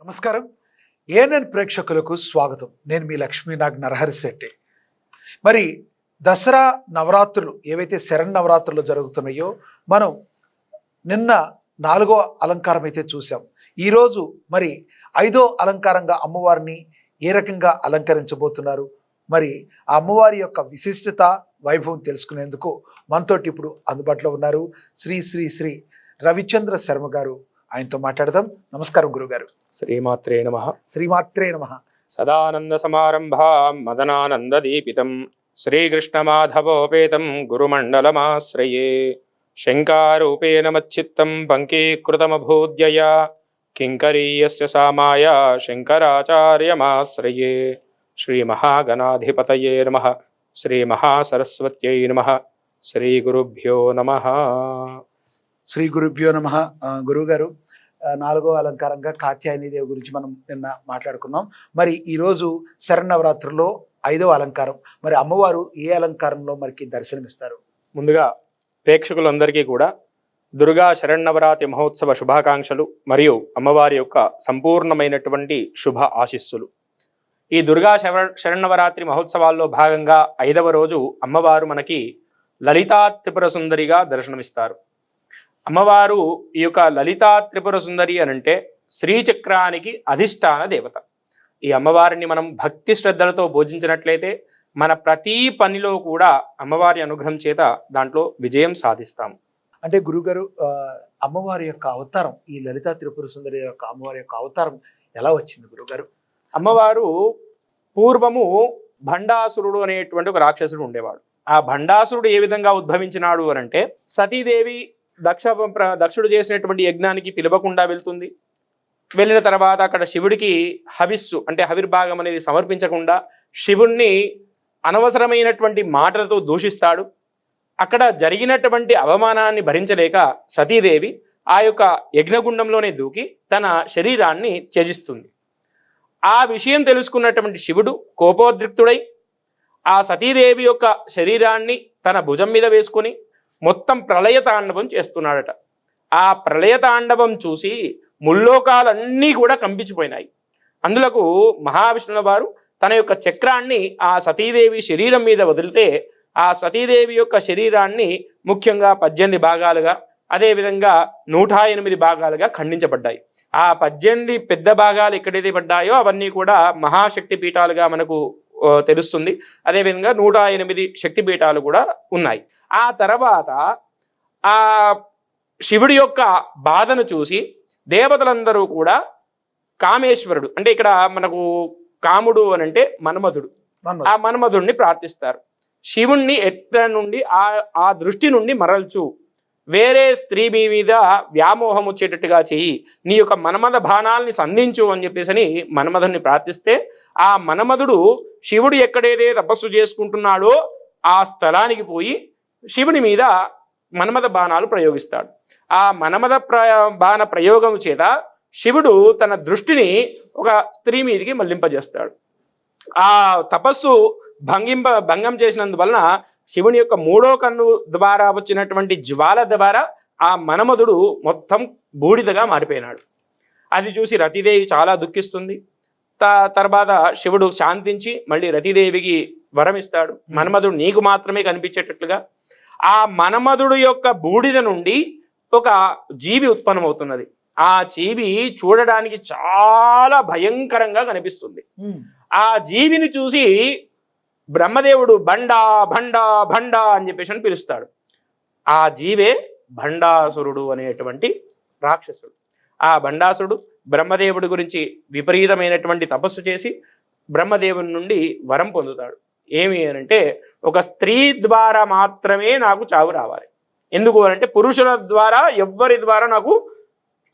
నమస్కారం. ఏఎన్ఎన్ ప్రేక్షకులకు స్వాగతం. నేను మీ లక్ష్మీనాగ్ నరహరిశెట్టి. మరి దసరా నవరాత్రులు ఏవైతే శరన్నవరాత్రులు జరుగుతున్నాయో మనం నిన్న 4వ అలంకారం అయితే చూసాం. ఈరోజు మరి 5వ అలంకారంగా అమ్మవారిని ఏ రకంగా అలంకరించబోతున్నారు, మరి ఆ అమ్మవారి యొక్క విశిష్టత వైభవం తెలుసుకునేందుకు మనతోటి ఇప్పుడు అందుబాటులో ఉన్నారు శ్రీ శ్రీ శ్రీ రవిచంద్ర శర్మ గారు. ఆయనతో మాట్లాడదాం. నమస్కారం గురుగారు. శ్రీమాత్రే నమః. శ్రీమాత్రే నమః. సదానంద సమారంభాం మదనానందదీపితం శ్రీకృష్ణమాధవోపేతం గురుమండలమాశ్రయే శంకారూపేణ మచ్చిత్తం పంకీకృతమభూద్యయా కింకరీయస్య సామాయ శంకరాచార్యమాశ్రయే. శ్రీమహాగణాధిపతయే నమః. శ్రీమహాసరస్వత్యై నమః. శ్రీగురుభ్యో నమః. శ్రీ గురుభ్యో నమః. గురువుగారు, 4వ అలంకారంగా కాత్యాయని దేవి గురించి మనం నిన్న మాట్లాడుకున్నాం. మరి ఈరోజు శరన్నవరాత్రుల్లో 5వ అలంకారం. మరి అమ్మవారు ఏ అలంకారంలో మనకి దర్శనమిస్తారు? ముందుగా ప్రేక్షకులందరికీ కూడా దుర్గా శరన్నవరాత్రి మహోత్సవ శుభాకాంక్షలు మరియు అమ్మవారి యొక్క సంపూర్ణమైనటువంటి శుభ ఆశీస్సులు. ఈ దుర్గా శరన్నవరాత్రి మహోత్సవాల్లో భాగంగా 5వ రోజు అమ్మవారు మనకి లలితా త్రిపుర సుందరిగా దర్శనమిస్తారు. అమ్మవారు ఈ యొక్క లలితా త్రిపుర సుందరి అనంటే శ్రీచక్రానికి అధిష్టాన దేవత. ఈ అమ్మవారిని మనం భక్తి శ్రద్ధలతో పూజించినట్లయితే మన ప్రతి పనిలో కూడా అమ్మవారి అనుగ్రహం చేత దాంట్లో విజయం సాధిస్తాము. అంటే గురుగారు, అమ్మవారి యొక్క అవతారం, ఈ లలితా త్రిపుర సుందరి యొక్క అమ్మవారి యొక్క అవతారం ఎలా వచ్చింది గురుగారు? అమ్మవారు పూర్వము భండాసురుడు అనేటువంటి ఒక రాక్షసుడు ఉండేవాడు. ఆ భండాసురుడు ఏ విధంగా ఉద్భవించినాడు అనంటే సతీదేవి దక్షుడు చేసినటువంటి యజ్ఞానికి పిలవకుండా వెళ్తుంది. వెళ్ళిన తర్వాత అక్కడ శివుడికి హవిస్సు అంటే హవిర్భాగం అనేది సమర్పించకుండా శివుణ్ణి అనవసరమైనటువంటి మాటలతో దూషిస్తాడు. అక్కడ జరిగినటువంటి అవమానాన్ని భరించలేక సతీదేవి ఆ యొక్క యజ్ఞగుండంలోనే దూకి తన శరీరాన్ని త్యజిస్తుంది. ఆ విషయం తెలుసుకున్నటువంటి శివుడు కోపోద్రిక్తుడై ఆ సతీదేవి యొక్క శరీరాన్ని తన భుజం మీద వేసుకొని మొత్తం ప్రళయతాండవం చేస్తున్నాడట. ఆ ప్రళయతాండవం చూసి ముల్లోకాలన్నీ కూడా కంపించిపోయినాయి. అందులకు మహావిష్ణువుల వారు తన యొక్క చక్రాన్ని ఆ సతీదేవి శరీరం మీద వదిలితే ఆ సతీదేవి యొక్క శరీరాన్ని ముఖ్యంగా 18 భాగాలుగా, అదేవిధంగా 108 భాగాలుగా ఖండించబడ్డాయి. ఆ 18 పెద్ద భాగాలు ఎక్కడైతే పడ్డాయో అవన్నీ కూడా మహాశక్తి పీఠాలుగా మనకు తెలుస్తుంది. అదేవిధంగా 108 శక్తి పీఠాలు కూడా ఉన్నాయి. ఆ తర్వాత ఆ శివుడి యొక్క బాధను చూసి దేవతలందరూ కూడా కామేశ్వరుడు అంటే ఇక్కడ మనకు కాముడు అని అంటే మన్మధుడు, ఆ మన్మధుడిని ప్రార్థిస్తారు. శివుణ్ణి ఎట్ల నుండి ఆ దృష్టి నుండి మరల్చు, వేరే స్త్రీ మీద వ్యామోహం వచ్చేటట్టుగా చెయ్యి, నీ యొక్క మన్మథ బాణాలని సంధించు అని చెప్పేసి మన్మధుడిని ప్రార్థిస్తే ఆ మన్మధుడు శివుడు ఎక్కడైతే తపస్సు చేసుకుంటున్నాడో ఆ స్థలానికి పోయి శివుని మీద మన్మథ బాణాలు ప్రయోగిస్తాడు. ఆ మన్మథ బాణ ప్రయోగం చేత శివుడు తన దృష్టిని ఒక స్త్రీ మీదకి మళ్లింపజేస్తాడు. ఆ తపస్సు భంగం చేసినందువలన శివుని యొక్క 3వ కన్ను ద్వారా వచ్చినటువంటి జ్వాల ద్వారా ఆ మన్మధుడు మొత్తం బూడిదగా మారిపోయినాడు. అది చూసి రతిదేవి చాలా దుఃఖిస్తుంది. తర్వాత శివుడు శాంతించి మళ్ళీ రతిదేవికి వరం ఇస్తాడు, మన్మధుడు నీకు మాత్రమే కనిపించేటట్లుగా. ఆ మన్మధుడు యొక్క బూడిద నుండి ఒక జీవి ఉత్పన్నమవుతున్నది. ఆ జీవి చూడడానికి చాలా భయంకరంగా కనిపిస్తుంది. ఆ జీవిని చూసి బ్రహ్మదేవుడు బండా బండా బండా అని చెప్పేసి పిలుస్తాడు. ఆ జీవే భండాసురుడు అనేటువంటి రాక్షసుడు. ఆ భండాసురుడు బ్రహ్మదేవుడి గురించి విపరీతమైనటువంటి తపస్సు చేసి బ్రహ్మదేవుని నుండి వరం పొందుతాడు. ఏమి అనంటే ఒక స్త్రీ ద్వారా మాత్రమే నాకు చావు రావాలి. ఎందుకు అనంటే పురుషుల ద్వారా ఎవ్వరి ద్వారా నాకు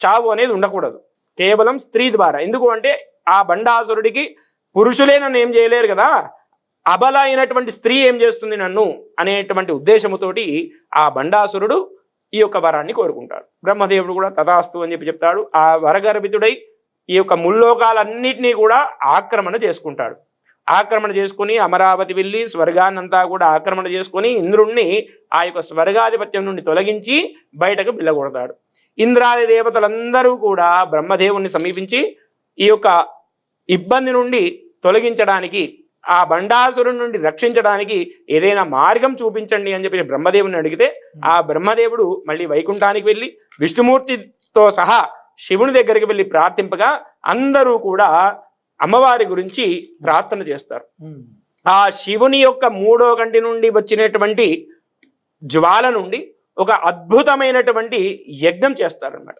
చావు అనేది ఉండకూడదు, కేవలం స్త్రీ ద్వారా. ఎందుకు అంటే ఆ భండాసురుడికి పురుషులే నన్ను ఏం చేయలేరు కదా, అబల అయినటువంటి స్త్రీ ఏం చేస్తుంది నన్ను అనేటువంటి ఉద్దేశముతోటి ఆ భండాసురుడు ఈ యొక్క వరాన్ని కోరుకుంటాడు. బ్రహ్మదేవుడు కూడా తథాస్తు అని చెప్తాడు. ఆ వరగర్భితుడై ఈ యొక్క ముల్లోకాలన్నింటినీ కూడా ఆక్రమణ చేసుకుంటాడు. ఆక్రమణ చేసుకుని అమరావతి వెళ్ళి స్వర్గాన్నంతా కూడా ఆక్రమణ చేసుకుని ఇంద్రుణ్ణి ఆ యొక్క స్వర్గాధిపత్యం నుండి తొలగించి బయటకు పిల్లగొడతాడు. ఇంద్రాది దేవతలందరూ కూడా బ్రహ్మదేవుణ్ణి సమీపించి ఈ యొక్క ఇబ్బంది నుండి తొలగించడానికి, ఆ బండాసురుడి నుండి రక్షించడానికి ఏదైనా మార్గం చూపించండి అని చెప్పి బ్రహ్మదేవుని అడిగితే ఆ బ్రహ్మదేవుడు మళ్ళీ వైకుంఠానికి వెళ్ళి విష్ణుమూర్తితో సహా శివుని దగ్గరికి వెళ్ళి ప్రార్థింపగా అందరూ కూడా అమ్మవారి గురించి ప్రార్థన చేస్తారు. ఆ శివుని యొక్క 3వ కంటి నుండి వచ్చినటువంటి జ్వాల నుండి ఒక అద్భుతమైనటువంటి యజ్ఞం చేస్తారన్నమాట.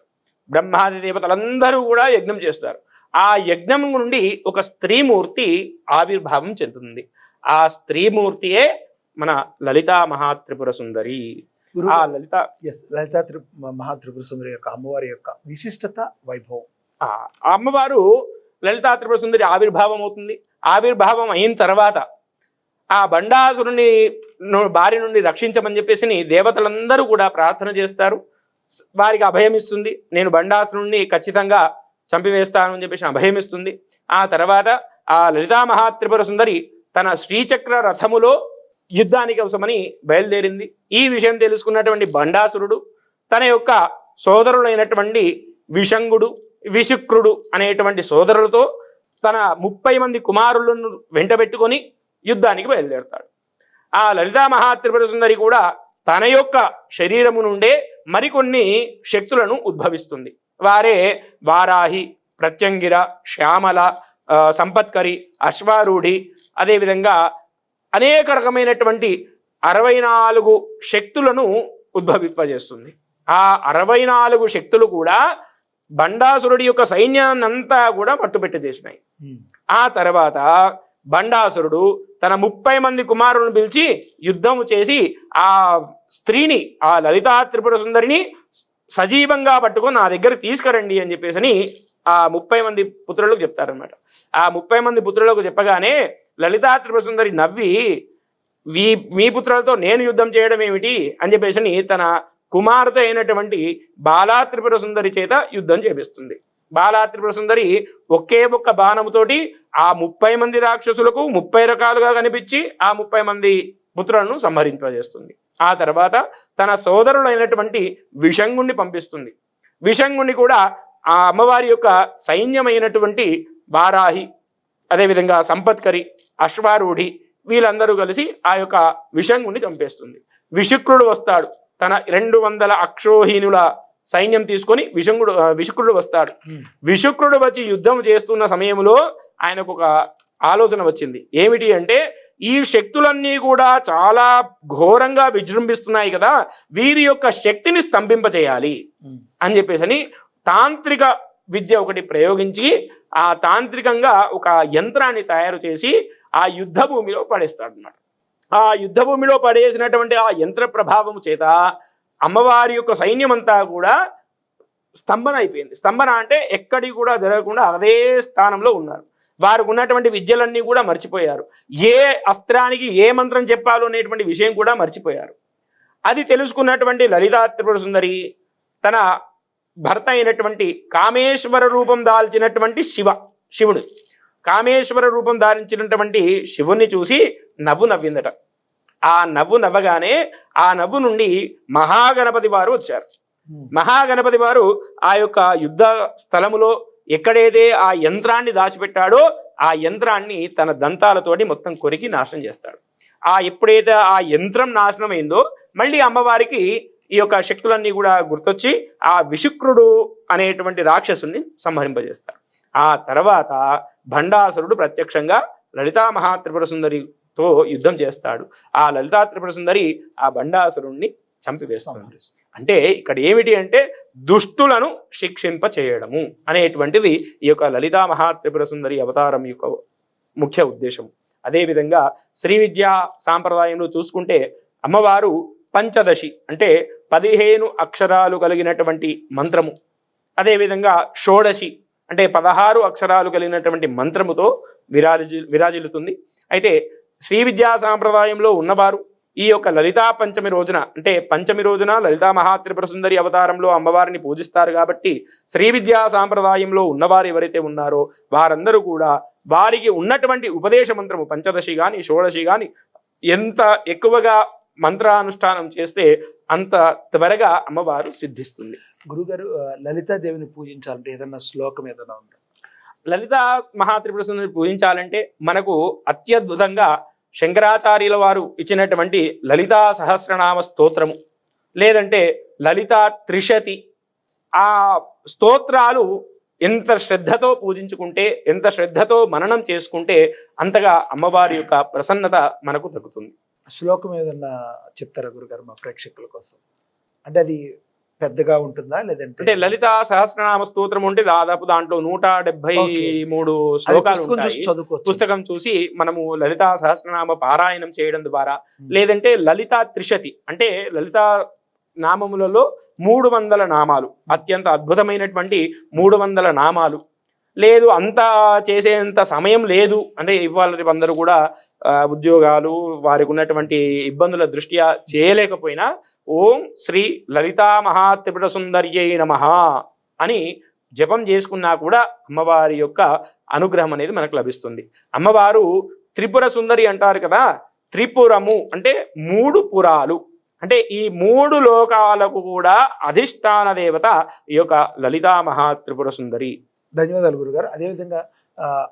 బ్రహ్మాది దేవతలందరూ కూడా యజ్ఞం చేస్తారు. ఆ యజ్ఞం నుండి ఒక స్త్రీమూర్తి ఆవిర్భావం చెందుతుంది. ఆ స్త్రీమూర్తియే మన లలితా మహాత్రిపుర సుందరి. ఆ లలితా మహాత్రిపుర సుందరి యొక్క అమ్మవారి యొక్క విశిష్టత, వైభవం. ఆ అమ్మవారు లలితా త్రిపుర సుందరి ఆవిర్భావం అవుతుంది. ఆవిర్భావం అయిన తర్వాత ఆ బండాసురుని బారి నుండి రక్షించమని చెప్పేసి దేవతలందరూ కూడా ప్రార్థన చేస్తారు. వారికి అభయం ఇస్తుంది. నేను బండాసురుణ్ణి ఖచ్చితంగా చంపివేస్తాను అని చెప్పేసి అభయం ఇస్తుంది. ఆ తర్వాత ఆ లలితా మహాత్రిపుర సుందరి తన శ్రీచక్ర రథములో యుద్ధానికి అవసరమని బయలుదేరింది. ఈ విషయం తెలుసుకున్నటువంటి బండాసురుడు తన యొక్క సోదరుడైనటువంటి విషంగుడు, విశుక్రుడు అనేటువంటి సోదరులతో తన 30 మంది కుమారులను వెంటబెట్టుకొని యుద్ధానికి బయలుదేరుతాడు. ఆ లలితా మహాత్రిపుర సుందరి కూడా తన యొక్క శరీరము నుండే మరికొన్ని శక్తులను ఉద్భవిస్తుంది. వారే వారాహి, ప్రత్యంగిర, శ్యామల, సంపత్కరి, అశ్వారూఢి, అదేవిధంగా అనేక రకమైనటువంటి 64 శక్తులను ఉద్భవింపజేస్తుంది. ఆ 64 శక్తులు కూడా బండాసురుడి యొక్క సైన్యాన్నంతా కూడా మట్టుపెట్టి చేసినాయి. ఆ తర్వాత బండాసురుడు తన 30 మంది కుమారులను పిలిచి యుద్ధం చేసి ఆ స్త్రీని, ఆ లలితా త్రిపుర సుందరిని సజీవంగా పట్టుకొని నా దగ్గర తీసుకురండి అని చెప్పేసి ఆ 30 మంది పుత్రులకు చెప్తారనమాట. ఆ 30 మంది పుత్రులకు చెప్పగానే లలితా త్రిపుర సుందరి నవ్వి, మీ పుత్రులతో నేను యుద్ధం చేయడం ఏమిటి అని చెప్పేసి తన కుమార్తె అయినటువంటి బాలా త్రిపుర సుందరి చేత యుద్ధం చేపిస్తుంది. బాలా త్రిపుర సుందరి ఒకే ఒక్క బాణముతోటి ఆ 30 మంది రాక్షసులకు 30 రకాలుగా కనిపించి ఆ 30 మంది పుత్రులను సంహరింపజేస్తుంది. ఆ తర్వాత తన సోదరులైనటువంటి విషంగుణ్ణి పంపిస్తుంది. విషంగుణ్ణి కూడా ఆ అమ్మవారి యొక్క సైన్యమైనటువంటి వారాహి, అదేవిధంగా సంపత్కరి, అశ్వారూఢి వీళ్ళందరూ కలిసి ఆ యొక్క విషంగుణ్ణి చంపేస్తుంది. విశుక్రుడు వస్తాడు. తన 200 అక్షోహీనుల సైన్యం తీసుకొని విశుక్రుడు వస్తాడు. విశుక్రుడు వచ్చి యుద్ధం చేస్తున్న సమయంలో ఆయనకు ఒక ఆలోచన వచ్చింది. ఏమిటి అంటే, ఈ శక్తులన్నీ కూడా చాలా ఘోరంగా విజృంభిస్తున్నాయి కదా, వీరి యొక్క శక్తిని స్తంభింపచేయాలి అని చెప్పేసి తాంత్రిక విద్య ఒకటి ప్రయోగించి ఆ తాంత్రికంగా ఒక యంత్రాన్ని తయారు చేసి ఆ యుద్ధ భూమిలో పడేస్తాడు అన్నమాట. ఆ యుద్ధ భూమిలో పడేసినటువంటి ఆ యంత్ర ప్రభావం చేత అమ్మవారి యొక్క సైన్యం అంతా కూడా స్తంభన అయిపోయింది. స్తంభన అంటే ఎక్కడికి కూడా జరగకుండా అదే స్థానంలో ఉన్నారు. వారికి ఉన్నటువంటి విద్యలన్నీ కూడా మర్చిపోయారు. ఏ అస్త్రానికి ఏ మంత్రం చెప్పాలో అనేటువంటి విషయం కూడా మర్చిపోయారు. అది తెలుసుకున్నటువంటి లలితా త్రిపుర సుందరి తన భర్త అయినటువంటి కామేశ్వర రూపం దాల్చినటువంటి శివుడు కామేశ్వర రూపం ధారించినటువంటి శివుణ్ణి చూసి నవ్విందట. ఆ నవ్వగానే ఆ నవ్వు నుండి మహాగణపతి వారు వచ్చారు. మహాగణపతి వారు ఆ యొక్క యుద్ధ స్థలములో ఎక్కడైతే ఆ యంత్రాన్ని దాచిపెట్టాడో ఆ యంత్రాన్ని తన దంతాలతోటి మొత్తం కొరికి నాశనం చేస్తాడు. ఎప్పుడైతే ఆ యంత్రం నాశనం అయిందో మళ్ళీ అమ్మవారికి ఈ యొక్క శక్తులన్నీ కూడా గుర్తొచ్చి ఆ విశుక్రుడు అనేటువంటి రాక్షసుని సంహరింపజేస్తాడు. ఆ తర్వాత భండాసురుడు ప్రత్యక్షంగా లలితా మహాత్రిపుర సుందరితో యుద్ధం చేస్తాడు. ఆ లలితా త్రిపుర సుందరి ఆ భండాసురుణ్ణి చంపివేస్తుంది. అంటే ఇక్కడ ఏమిటి అంటే, దుష్టులను శిక్షింప చేయడము అనేటువంటిది ఈ యొక్క లలితా మహాత్రిపుర సుందరి అవతారం యొక్క ముఖ్య ఉద్దేశం. అదేవిధంగా శ్రీ విద్యా సాంప్రదాయంలో చూసుకుంటే అమ్మవారు పంచదశి అంటే 15 అక్షరాలు కలిగినటువంటి మంత్రము, అదేవిధంగా షోడశి అంటే 16 అక్షరాలు కలిగినటువంటి మంత్రముతో విరాజిల్లుతుంది. అయితే శ్రీ విద్యా సాంప్రదాయంలో ఉన్నవారు ఈ యొక్క లలితా పంచమి రోజున అంటే పంచమి రోజున లలితా మహాత్రిపుర సుందరి అవతారంలో అమ్మవారిని పూజిస్తారు. కాబట్టి శ్రీ విద్యా సాంప్రదాయంలో ఉన్నవారు ఎవరైతే ఉన్నారో వారందరూ కూడా వారికి ఉన్నటువంటి ఉపదేశ మంత్రము పంచదశి కానీ షోడశి కానీ ఎంత ఎక్కువగా మంత్రానుష్ఠానం చేస్తే అంత త్వరగా అమ్మవారు సిద్ధిస్తుంది. గురుగారు, లలితాదేవిని పూజించాలంటే ఏదన్నా శ్లోకం ఏదైనా ఉందా? లలిత మహాత్రిపుర సుందరి పూజించాలంటే మనకు అత్యద్భుతంగా శంకరాచార్యుల వారు ఇచ్చినటువంటి లలితా సహస్రనామ స్తోత్రము, లేదంటే లలితా త్రిశతి, ఆ స్తోత్రాలు ఎంత శ్రద్ధతో పూజించుకుంటే, ఎంత శ్రద్ధతో మననం చేసుకుంటే అంతగా అమ్మవారి యొక్క ప్రసన్నత మనకు తగ్గుతుంది. శ్లోకం ఏదన్నా చెప్తారా గురుగారు మా ప్రేక్షకుల కోసం? అంటే అది పెద్దగా ఉంటుందా లేదంటే? అంటే లలితా సహస్రనామ స్తోత్రం ఉంటే దాదాపు దాంట్లో 173 శ్లోకాలు ఉంటాయి. పుస్తకం చూసి మనము లలితా సహస్రనామ పారాయణం చేయడం ద్వారా, లేదంటే లలితా త్రిశతి అంటే లలితా నామములలో 300 నామాలు, అత్యంత అద్భుతమైనటువంటి 300 నామాలు, లేదు అంత చేసేంత సమయం లేదు అంటే ఇవాళ అందరూ కూడా ఉద్యోగాలు, వారికి ఉన్నటువంటి ఇబ్బందుల దృష్ట్యా చేయలేకపోయినా ఓం శ్రీ లలితా మహాత్రిపుర సుందర్యై నమః అని జపం చేసుకున్నా కూడా అమ్మవారి యొక్క అనుగ్రహం అనేది మనకు లభిస్తుంది. అమ్మవారు త్రిపుర సుందరి అంటారు కదా, త్రిపురము అంటే 3 పురాలు, అంటే ఈ 3 లోకాలకు కూడా అధిష్టాన దేవత ఈ యొక్క లలితా మహాత్రిపుర సుందరి. ధన్యవాదాలు గురుగారు. అదేవిధంగా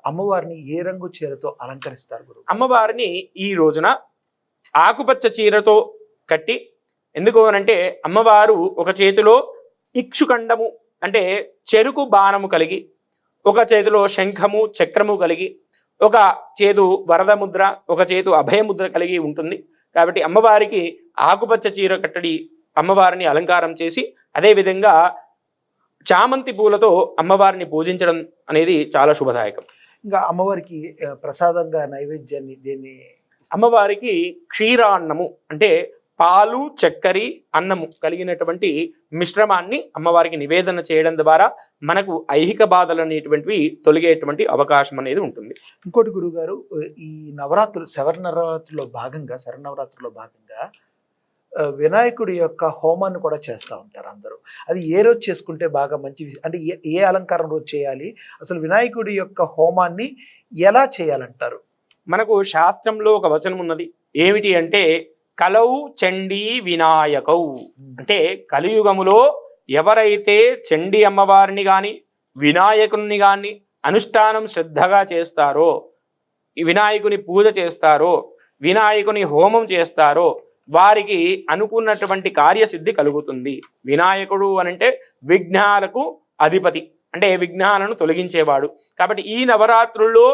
అమ్మవారిని ఏ రంగు చీరతో అలంకరిస్తారు గురు? అమ్మవారిని ఈ రోజున ఆకుపచ్చ చీరతో కట్టి, ఎందుకు అనంటే అమ్మవారు ఒక చేతిలో ఇక్షుకండము అంటే చెరుకు బాణము కలిగి, ఒక చేతిలో శంఖము చక్రము కలిగి, ఒక చేతు వరద ముద్ర, ఒక చేతు అభయముద్ర కలిగి ఉంటుంది. కాబట్టి అమ్మవారికి ఆకుపచ్చ చీర కట్టడి అమ్మవారిని అలంకారం చేసి, అదేవిధంగా చామంతి పూలతో అమ్మవారిని పూజించడం అనేది చాలా శుభదాయకం. ఇంకా అమ్మవారికి ప్రసాదంగా నైవేద్యాన్ని దేన్ని? అమ్మవారికి క్షీరాన్నము అంటే పాలు చక్కెర అన్నము కలిగినటువంటి మిశ్రమాన్ని అమ్మవారికి నివేదన చేయడం ద్వారా మనకు ఐహిక బాధలు అనేటువంటివి తొలగేటువంటి అవకాశం అనేది ఉంటుంది. ఇంకోటి గురుగారు, ఈ నవరాత్రులు శరన్నవరాత్రుల్లో భాగంగా వినాయకుడి యొక్క హోమాన్ని కూడా చేస్తూ ఉంటారు అందరూ. అది ఏ రోజు చేసుకుంటే బాగా మంచి, అంటే ఏ అలంకారం రోజు చేయాలి, అసలు వినాయకుడి యొక్క హోమాన్ని ఎలా చేయాలంటారు? మనకు శాస్త్రంలో ఒక వచనం ఉన్నది, ఏమిటి అంటే కలౌ చండీ వినాయకౌ, అంటే కలియుగములో ఎవరైతే చండీ అమ్మవారిని కానీ వినాయకుని కానీ అనుష్ఠానం శ్రద్ధగా చేస్తారో, వినాయకుని పూజ చేస్తారో, వినాయకుని హోమం చేస్తారో వారికి అనుకున్నటువంటి కార్యసిద్ధి కలుగుతుంది. వినాయకుడు అనంటే విఘ్నాలకు అధిపతి, అంటే విఘ్నాలను తొలగించేవాడు. కాబట్టి ఈ నవరాత్రుల్లో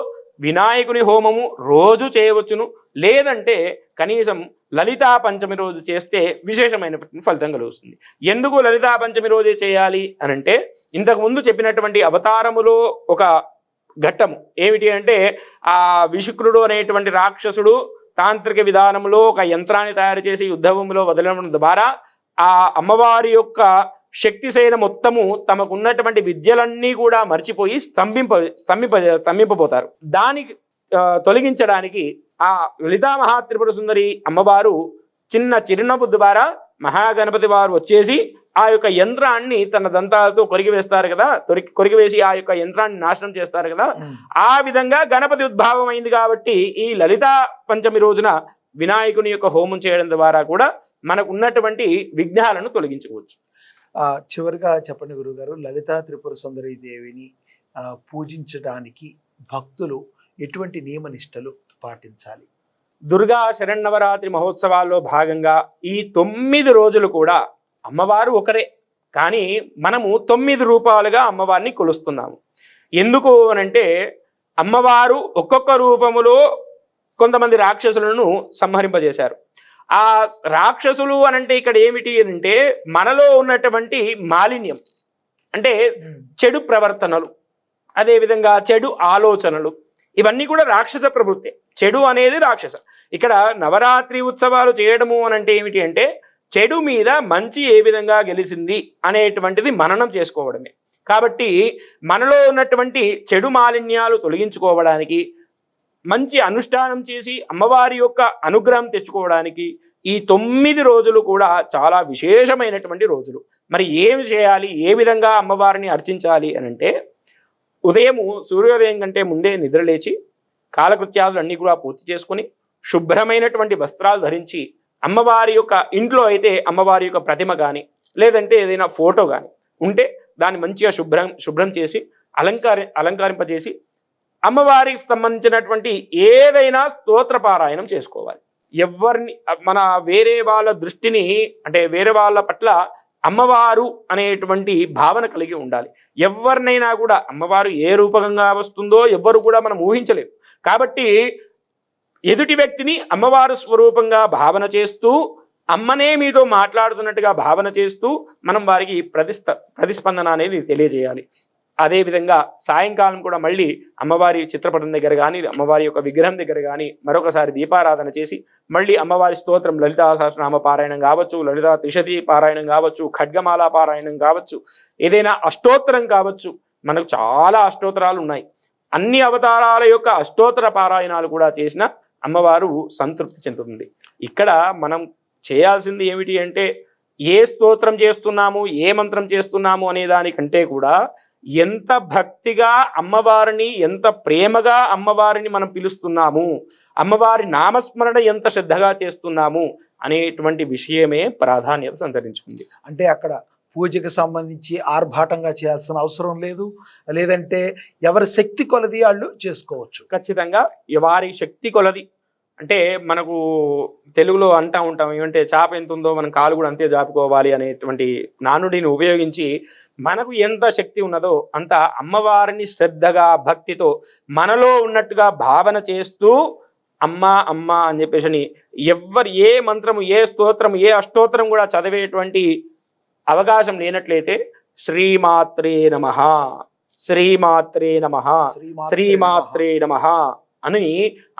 వినాయకుని హోమము రోజు చేయవచ్చును, లేదంటే కనీసం లలితా పంచమి రోజు చేస్తే విశేషమైన ఫలితం కలుగుతుంది. ఎందుకు లలితా పంచమి రోజే చేయాలి అనంటే, ఇంతకుముందు చెప్పినటువంటి అవతారములో ఒక ఘట్టము ఏమిటి అంటే, ఆ విశుక్రుడు అనేటువంటి రాక్షసుడు తాంత్రిక విధానంలో ఒక యంత్రాన్ని తయారు చేసి యుద్ధభూమిలో వదలడం ద్వారా ఆ అమ్మవారి యొక్క శక్తిసేన మొత్తము తమకున్నటువంటి విద్యలన్నీ కూడా మర్చిపోయి స్తంభింపబోతారు. దానికి తొలగించడానికి ఆ లలితా మహాత్రిపుర సుందరి అమ్మవారు చిన్న చిరునవ్వు ద్వారా మహాగణపతి వారు వచ్చేసి ఆ యొక్క యంత్రాన్ని తన దంతాలతో కొరికివేస్తారు కదా, కొరికివేసి ఆ యొక్క యంత్రాన్ని నాశనం చేస్తారు కదా. ఆ విధంగా గణపతి ఉద్భావం అయింది. కాబట్టి ఈ లలితా పంచమి రోజున వినాయకుని యొక్క హోమం చేయడం ద్వారా కూడా మనకు ఉన్నటువంటి విఘ్నాలను తొలగించుకోవచ్చు. చివరిగా చెప్పండి గురుగారు, లలితా త్రిపుర సుందరి దేవిని పూజించడానికి భక్తులు ఎటువంటి నియమ నిష్టలు పాటించాలి? దుర్గా శరన్నవరాత్రి మహోత్సవాల్లో భాగంగా ఈ 9 రోజులు కూడా అమ్మవారు ఒకరే, కానీ మనము 9 రూపాలుగా అమ్మవారిని కొలుస్తున్నాము. ఎందుకు అనంటే అమ్మవారు ఒక్కొక్క రూపములో కొంతమంది రాక్షసులను సంహరింపజేశారు. ఆ రాక్షసులు అనంటే ఇక్కడ ఏమిటి అంటే మనలో ఉన్నటువంటి మాలిన్యం, అంటే చెడు ప్రవర్తనలు, అదేవిధంగా చెడు ఆలోచనలు, ఇవన్నీ కూడా రాక్షస ప్రవృత్తి. చెడు అనేది రాక్షస. ఇక్కడ నవరాత్రి ఉత్సవాలు చేయడము అనంటే ఏమిటి అంటే చెడు మీద మంచి ఏ విధంగా గెలిచింది అనేటువంటిది మననం చేసుకోవడమే. కాబట్టి మనలో ఉన్నటువంటి చెడు మాలిన్యాలు తొలగించుకోవడానికి, మంచి అనుష్ఠానం చేసి అమ్మవారి యొక్క అనుగ్రహం తెచ్చుకోవడానికి ఈ 9 రోజులు కూడా చాలా విశేషమైనటువంటి రోజులు. మరి ఏమి చేయాలి, ఏ విధంగా అమ్మవారిని అర్చించాలి అనంటే, ఉదయము సూర్యోదయం కంటే ముందే నిద్రలేచి కాలకృత్యాలు అన్నీ కూడా పూర్తి చేసుకుని శుభ్రమైనటువంటి వస్త్రాలు ధరించి అమ్మవారి యొక్క ఇంట్లో అయితే అమ్మవారి యొక్క ప్రతిమ కానీ లేదంటే ఏదైనా ఫోటో కానీ ఉంటే దాన్ని మంచిగా శుభ్రం చేసి అలంకరింపజేసి అమ్మవారికి సంబంధించినటువంటి ఏదైనా స్తోత్ర పారాయణం చేసుకోవాలి. ఎవరిని మన వేరే వాళ్ళ దృష్టిని అంటే వేరే వాళ్ళ పట్ల అమ్మవారు అనేటువంటి భావన కలిగి ఉండాలి. ఎవరినైనా కూడా అమ్మవారు ఏ రూపకంగా వస్తుందో ఎవ్వరు కూడా మనం ఊహించలేము. కాబట్టి ఎదుటి వ్యక్తిని అమ్మవారు స్వరూపంగా భావన చేస్తూ అమ్మనే మీతో మాట్లాడుతున్నట్టుగా భావన చేస్తూ మనం వారికి ప్రతిస్పందన అనేది తెలియజేయాలి. అదేవిధంగా సాయంకాలం కూడా మళ్ళీ అమ్మవారి చిత్రపటం దగ్గర కానీ అమ్మవారి యొక్క విగ్రహం దగ్గర కానీ మరొకసారి దీపారాధన చేసి మళ్ళీ అమ్మవారి స్తోత్రం లలితా సహస్రనామ పారాయణం కావచ్చు, లలితా త్రిశతి పారాయణం కావచ్చు, ఖడ్గమాల పారాయణం కావచ్చు, ఏదైనా అష్టోత్తరం కావచ్చు. మనకు చాలా అష్టోత్తరాలు ఉన్నాయి. అన్ని అవతారాల యొక్క అష్టోత్తర పారాయణాలు కూడా చేసిన అమ్మవారు సంతృప్తి చెందుతుంది. ఇక్కడ మనం చేయాల్సింది ఏమిటి అంటే ఏ స్తోత్రం చేస్తున్నాము, ఏ మంత్రం చేస్తున్నాము అనే దానికంటే కూడా ఎంత భక్తిగా అమ్మవారిని, ఎంత ప్రేమగా అమ్మవారిని మనం పిలుస్తున్నాము, అమ్మవారి నామస్మరణ ఎంత శ్రద్ధగా చేస్తున్నాము అనేటువంటి విషయమే ప్రాధాన్యత సంతరించుకుంది. అంటే అక్కడ పూజకి సంబంధించి ఆర్భాటంగా చేయాల్సిన అవసరం లేదు, లేదంటే ఎవరి శక్తి కొలది వాళ్ళు చేసుకోవచ్చు. ఖచ్చితంగా వారి శక్తి కొలది. అంటే మనకు తెలుగులో అంటూ ఉంటాం ఏమంటే చాప ఎంత ఉందో మనం కాలు కూడా అంతే జాపుకోవాలి అనేటువంటి నానుడిని ఉపయోగించి మనకు ఎంత శక్తి ఉన్నదో అంత అమ్మవారిని శ్రద్ధగా భక్తితో మనలో ఉన్నట్టుగా భావన చేస్తూ అమ్మ అమ్మ అని చెప్పేసి ఎవరు ఏ మంత్రము, ఏ స్తోత్రము, ఏ అష్టోత్తరం కూడా చదివేటువంటి అవకాశం లేనట్లయితే శ్రీమాత్రే నమః, శ్రీమాత్రే నమః, శ్రీమాత్రే నమః అని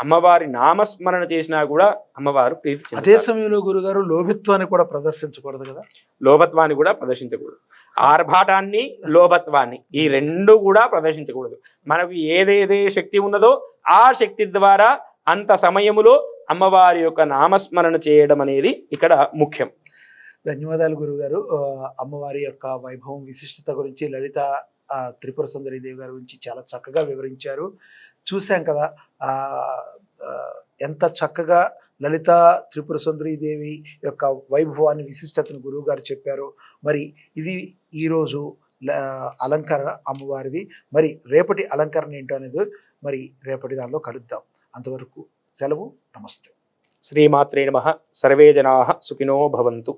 అమ్మవారి నామస్మరణ చేసినా కూడా అమ్మవారు ప్రీతి చెందుతారు. అదే సమయంలో గురుగారు లోభిత్వాన్ని కూడా ప్రదర్శించకూడదు కదా? లోభత్వాన్ని కూడా ప్రదర్శించకూడదు. ఆర్భాటాన్ని, లోభత్వాన్ని ఈ రెండు కూడా ప్రదర్శించకూడదు. మనకు ఏదేదే శక్తి ఉన్నదో ఆ శక్తి ద్వారా అంత సమయములో అమ్మవారి యొక్క నామస్మరణ చేయడం అనేది ఇక్కడ ముఖ్యం. ధన్యవాదాలు గురుగారు. అమ్మవారి యొక్క వైభవం, విశిష్టత గురించి, లలిత త్రిపుర సుందరి దేవి గారి గురించి చాలా చక్కగా వివరించారు. చూసాం కదా ఎంత చక్కగా లలిత త్రిపుర సుందరి దేవి యొక్క వైభవాన్ని, విశిష్టతను గురువు గారు చెప్పారు. మరి ఇది ఈరోజు అలంకరణ అమ్మవారిది. మరి రేపటి అలంకరణ ఏంటో అనేది మరి రేపటి దానిలో కలుద్దాం. అంతవరకు సెలవు. నమస్తే. శ్రీమాత్రే నమః. సర్వే జనాః సుఖినో భవంతు.